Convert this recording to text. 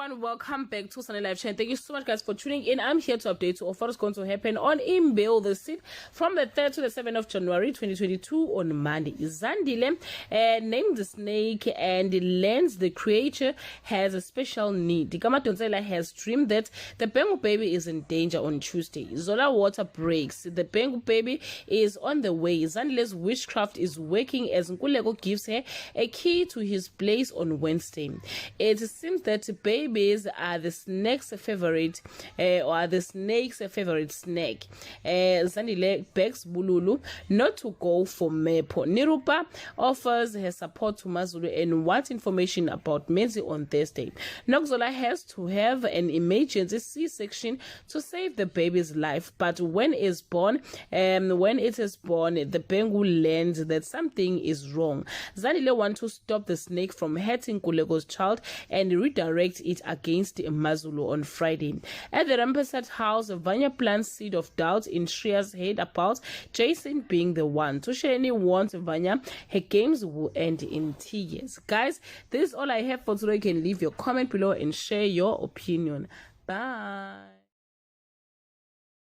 everyone, welcome back to Sunday Live Channel. Thank you so much guys for tuning in. I'm here to update you of what is going to happen on Imbewu the Seed from the 3rd to the 7th of January 2022 on Monday. Zandile named the snake and learns the creature has a special need. Kamatonsela has dreamed that the Bengu baby is in danger on Tuesday. Zola water breaks. The Bengu baby is on the way. Zandile's witchcraft is working as Nkulego gives her a key to his place on Wednesday. It seems that babies are the snake's favorite snake. Zandile begs Bululu not to go for Mepo. Nirupa offers her support to Mazulu and wants information about Menzi on Thursday. Nokzola has to have an emergency C-section to save the baby's life, but when it is born, the Bengu learns that something is wrong. Zandile wants to stop the snake from hurting Kulego's child and redirect it against Mazulu on Friday. At the Rampersad house, Vanya plants seed of doubt in Shreya's head about Jason being the one. Tusheni warns Vanya her games will end in tears. Guys, this is all I have for today. You can leave your comment below and share your opinion. Bye.